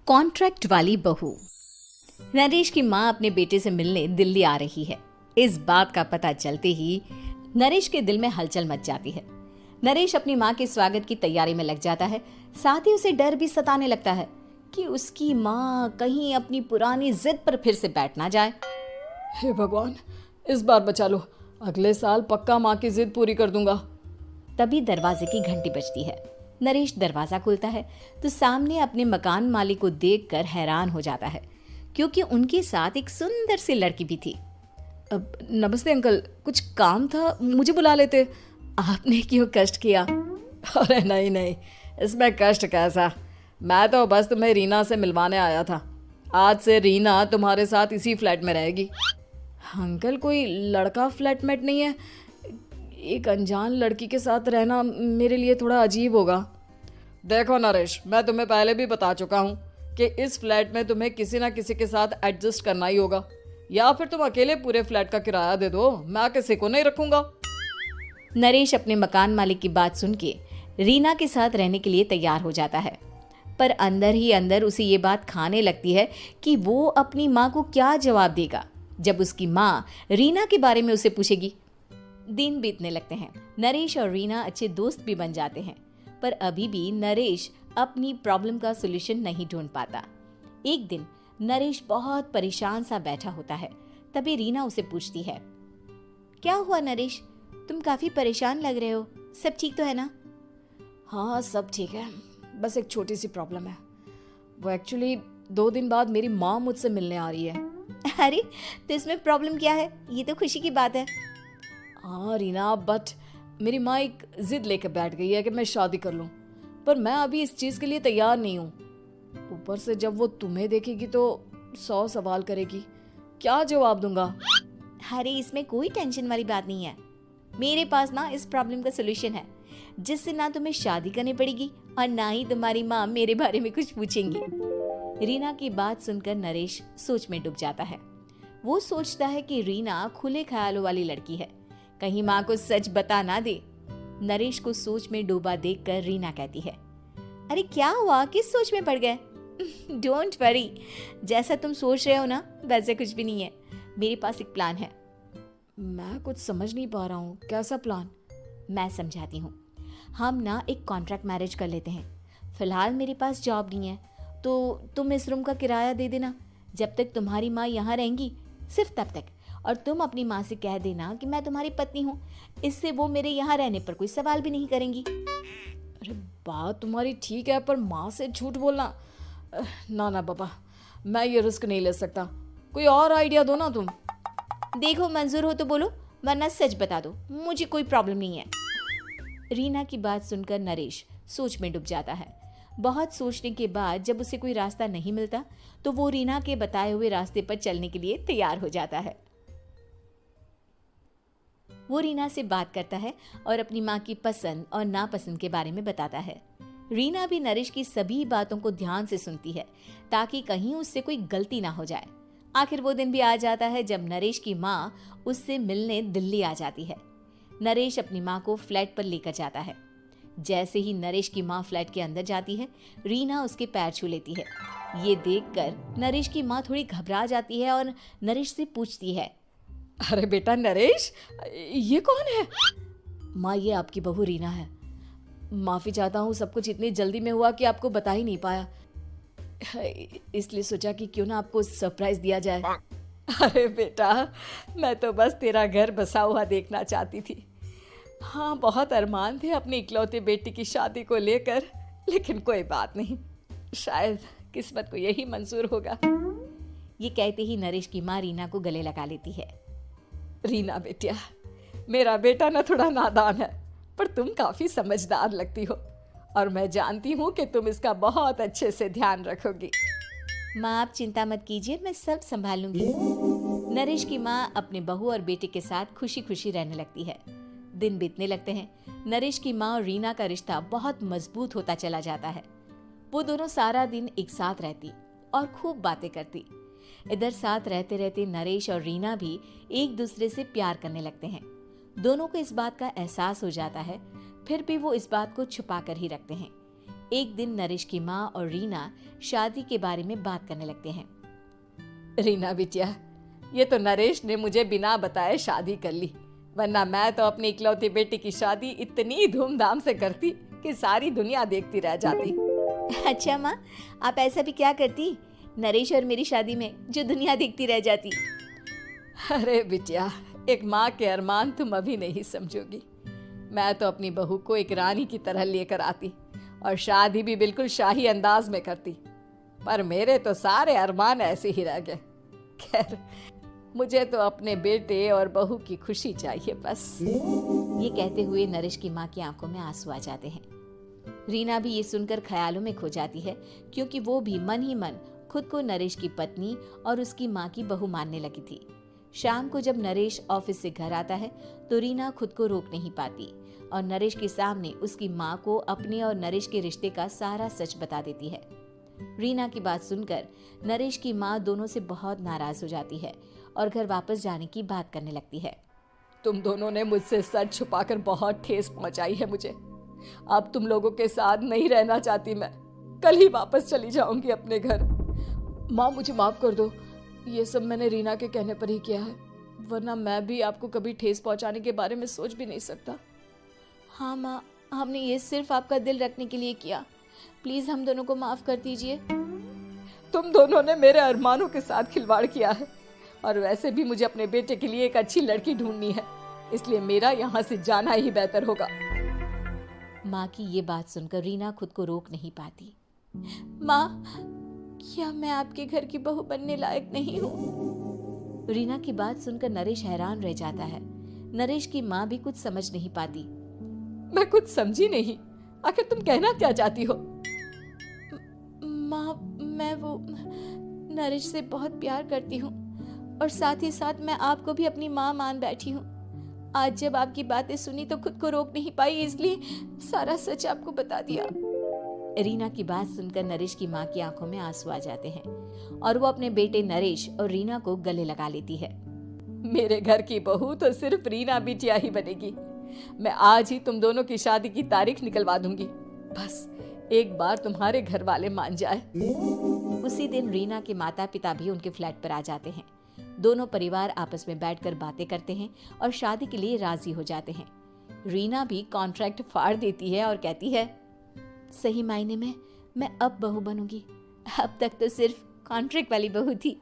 Contract वाली बहू। नरेश की माँ अपने बेटे से मिलने दिल्ली आ रही है। इस बात का पता चलते ही नरेश के दिल में हलचल मच जाती है। नरेश अपनी माँ के स्वागत की तैयारी में लग जाता है। साथ ही उसे डर भी सताने लगता है कि उसकी माँ कहीं अपनी पुरानी जिद पर फिर से बैठ ना जाए। हे भगवान, इस बार बचा लो, अगले साल पक्का माँ की जिद पूरी कर दूंगा। तभी दरवाजे की घंटी बजती है। नरेश दरवाजा खोलता है तो सामने अपने मकान मालिक को देखकर हैरान हो जाता है, क्योंकि उनके साथ एक सुंदर सी लड़की भी थी। अब नमस्ते अंकल, कुछ काम था, मुझे बुला लेते। आपने क्यों कष्ट किया? अरे नहीं नहीं, इसमें कष्ट कैसा, मैं तो बस तुम्हें रीना से मिलवाने आया था। आज से रीना तुम्हारे साथ इसी फ्लैट में रहेगी। अंकल, कोई लड़का फ्लैटमेट नहीं है? एक अनजान लड़की के साथ रहना मेरे लिए थोड़ा अजीब होगा। देखो नरेश, मैं तुम्हें पहले भी बता चुका हूँ कि इस फ्लैट में तुम्हें किसी ना किसी के साथ एडजस्ट करना ही होगा, या फिर तुम अकेले पूरे फ्लैट का किराया दे दो, मैं किसी को नहीं रखूंगा। नरेश अपने मकान मालिक की बात सुन के रीना के साथ रहने के लिए तैयार हो जाता है, पर अंदर ही अंदर उसे ये बात खाने लगती है कि वो अपनी माँ को क्या जवाब देगा जब उसकी माँ रीना के बारे में उसे पूछेगी। दिन बीतने लगते हैं। नरेश और रीना अच्छे दोस्त भी बन जाते हैं, पर अभी भी नरेश अपनी प्रॉब्लम का सलूशन नहीं ढूंढ पाता। एक दिन नरेश बहुत परेशान सा बैठा होता है। तभी रीना उसे पूछती है, क्या हुआ नरेश, तुम काफी परेशान लग रहे हो, सब ठीक तो है ना? हाँ सब ठीक है, बस एक छोटी सी प्रॉब्लम है। वो एक्चुअली 2 दिन बाद मेरी माँ मुझसे मिलने आ रही है। अरे तो इसमें प्रॉब्लम क्या है, ये तो खुशी की बात है। हाँ रीना, बट मेरी माँ एक जिद लेकर बैठ गई है कि मैं शादी कर लूँ, पर मैं अभी इस चीज़ के लिए तैयार नहीं हूँ। ऊपर से जब वो तुम्हें देखेगी तो 100 सवाल करेगी, क्या जवाब दूंगा? अरे इसमें कोई टेंशन वाली बात नहीं है, मेरे पास ना इस प्रॉब्लम का सलूशन है, जिससे ना तुम्हें शादी करनी पड़ेगी और ना ही तुम्हारी माँ मेरे बारे में कुछ पूछेंगी। रीना की बात सुनकर नरेश सोच में डूब जाता है। वो सोचता है कि रीना खुले ख्यालों वाली लड़की है, कहीं माँ को सच बता ना दे। नरेश को सोच में डूबा देखकर रीना कहती है, अरे क्या हुआ, किस सोच में पड़ गए? डोंट वरी, जैसा तुम सोच रहे हो ना वैसे कुछ भी नहीं है, मेरे पास एक प्लान है। मैं कुछ समझ नहीं पा रहा हूँ, कैसा प्लान? मैं समझाती हूँ। हम ना एक कॉन्ट्रैक्ट मैरिज कर लेते हैं। फिलहाल मेरे पास जॉब नहीं है, तो तुम इस रूम का किराया दे देना जब तक तुम्हारी माँ यहाँ रहेंगी, सिर्फ तब तक। और तुम अपनी माँ से कह देना कि मैं तुम्हारी पत्नी हूँ, इससे वो मेरे यहाँ रहने पर कोई सवाल भी नहीं करेंगी। अरे बात तुम्हारी ठीक है, पर माँ से झूठ बोलना, ना ना बाबा, मैं ये रिस्क नहीं ले सकता। कोई और आइडिया दो ना तुम। देखो मंजूर हो तो बोलो, वरना सच बता दो, मुझे कोई प्रॉब्लम नहीं है। रीना की बात सुनकर नरेश सोच में डूब जाता है। बहुत सोचने के बाद जब उसे कोई रास्ता नहीं मिलता तो वो रीना के बताए हुए रास्ते पर चलने के लिए तैयार हो जाता है। वो रीना से बात करता है और अपनी माँ की पसंद और नापसंद के बारे में बताता है। रीना भी नरेश की सभी बातों को ध्यान से सुनती है, ताकि कहीं उससे कोई गलती ना हो जाए। आखिर वो दिन भी आ जाता है जब नरेश की माँ उससे मिलने दिल्ली आ जाती है। नरेश अपनी माँ को फ्लैट पर लेकर जाता है। जैसे ही नरेश की माँ फ्लैट के अंदर जाती है, रीना उसके पैर छू लेती है। ये देखकर नरेश की माँ थोड़ी घबरा जाती है और नरेश से पूछती है, अरे बेटा नरेश, ये कौन है? माँ, ये आपकी बहू रीना है। माफ़ी चाहता हूँ, सब कुछ इतनी जल्दी में हुआ कि आपको बता ही नहीं पाया, इसलिए सोचा कि क्यों ना आपको सरप्राइज दिया जाए। अरे बेटा, मैं तो बस तेरा घर बसा हुआ देखना चाहती थी। हाँ, बहुत अरमान थे अपनी इकलौते बेटी की शादी को लेकर, लेकिन कोई बात नहीं, शायद किस्मत को यही मंजूर होगा। ये कहते ही नरेश की माँ रीना को गले लगा लेती है। रीना बेटिया, मेरा बेटा ना थोड़ा नादान है, पर तुम काफ़ी समझदार लगती हो, और मैं जानती हूँ कि तुम इसका बहुत अच्छे से ध्यान रखोगी। माँ आप चिंता मत कीजिए, मैं सब संभाल लूंगी। नरेश की माँ अपने बहू और बेटे के साथ खुशी खुशी रहने लगती है। दिन बीतने लगते हैं। नरेश की माँ और रीना का रिश्ता बहुत मजबूत होता चला जाता है। वो दोनों सारा दिन एक साथ रहती और खूब बातें करती। इधर साथ रहते रहते नरेश और रीना भी एक दूसरे से प्यार करने लगते हैं। दोनों को इस बात का एहसास हो जाता है, फिर भी वो इस बात को छुपा कर ही रखते हैं। एक दिन नरेश की माँ और रीना शादी के बारे में बात करने लगते हैं। रीना बिटिया, ये तो नरेश ने मुझे बिना बताए शादी कर ली, वरना मैं तो अपनी इकलौती बेटी की शादी इतनी धूमधाम से करती कि सारी दुनिया देखती रह जाती। अच्छा माँ, आप ऐसा भी क्या करती नरेश और मेरी शादी में जो दुनिया देखती रह जाती? अरे बिटिया, एक माँ के अरमान तुम अभी नहीं समझोगी। मैं तो अपनी बहू को एक रानी की तरह लेकर आती और शादी भी बिल्कुल शाही अंदाज में करती, पर मेरे तो सारे अरमान ऐसे ही रह गए। खैर, मुझे तो अपने बेटे और बहू की खुशी चाहिए बस। ये कहते हुए नरेश की माँ की आंखों में आंसू आ जाते हैं। रीना भी ये सुनकर ख्यालों में खो जाती है, क्योंकि वो भी मन ही मन खुद को नरेश की पत्नी और उसकी माँ की बहू मानने लगी थी। शाम को जब नरेश ऑफिस से घर आता है तो रीना खुद को रोक नहीं पाती और नरेश के सामने उसकी माँ को अपने और नरेश के रिश्ते का सारा सच बता देती है। रीना की बात सुनकर नरेश की माँ दोनों से बहुत नाराज हो जाती है और घर वापस जाने की बात करने लगती है। तुम दोनों ने मुझसे सच छुपाकर बहुत ठेस पहुंचाई है मुझे। अब तुम लोगों के साथ नहीं रहना चाहती मैं, कल ही वापस चली जाऊंगी अपने घर। माँ, मुझे माफ कर दो, ये सब मैंने रीना के कहने पर ही किया है, वरना मैं भी आपको कभी ठेस पहुंचाने के बारे में सोच भी नहीं सकता। हाँ माँ, हमने ये सिर्फ आपका दिल रखने के लिए किया, प्लीज हम दोनों को माफ कर दीजिए। तुम दोनों ने मेरे अरमानों के साथ खिलवाड़ किया है, और वैसे भी मुझे अपने बेटे के लिए एक अच्छी लड़की ढूंढनी है, इसलिए मेरा यहाँ से जाना ही बेहतर होगा। माँ की ये बात सुनकर रीना खुद को रोक नहीं पाती। माँ, क्या मैं आपके घर की बहू बनने लायक नहीं हूँ? रीना की बात सुनकर नरेश हैरान रह जाता है। नरेश की माँ भी कुछ समझ नहीं पाती। मैं कुछ समझी नहीं, आखिर तुम कहना क्या चाहती हो? माँ, मैं वो नरेश से बहुत प्यार करती हूँ और साथ ही साथ मैं आपको भी अपनी माँ मान बैठी हूँ। आज जब आपकी बातें सुनी तो खुद को रोक नहीं पाई, इसलिए सारा सच आपको बता दिया। रीना की बात सुनकर नरेश की माँ की आंखों में आंसू आ जाते हैं और वो अपने बेटे नरेश और रीना को गले लगा लेती है। मेरे घर की बहू तो सिर्फ रीना बिटिया ही बनेगी। मैं आज ही तुम दोनों की शादी की तारीख निकलवा दूंगी, बस एक बार तुम्हारे घर वाले मान जाए। उसी दिन रीना के माता पिता भी उनके फ्लैट पर आ जाते हैं। दोनों परिवार आपस में बैठकर बातें करते हैं और शादी के लिए राजी हो जाते हैं। रीना भी कॉन्ट्रैक्ट फाड़ देती है और कहती है, सही मायने में मैं अब बहू बनूंगी, अब तक तो सिर्फ कॉन्ट्रैक्ट वाली बहू थी।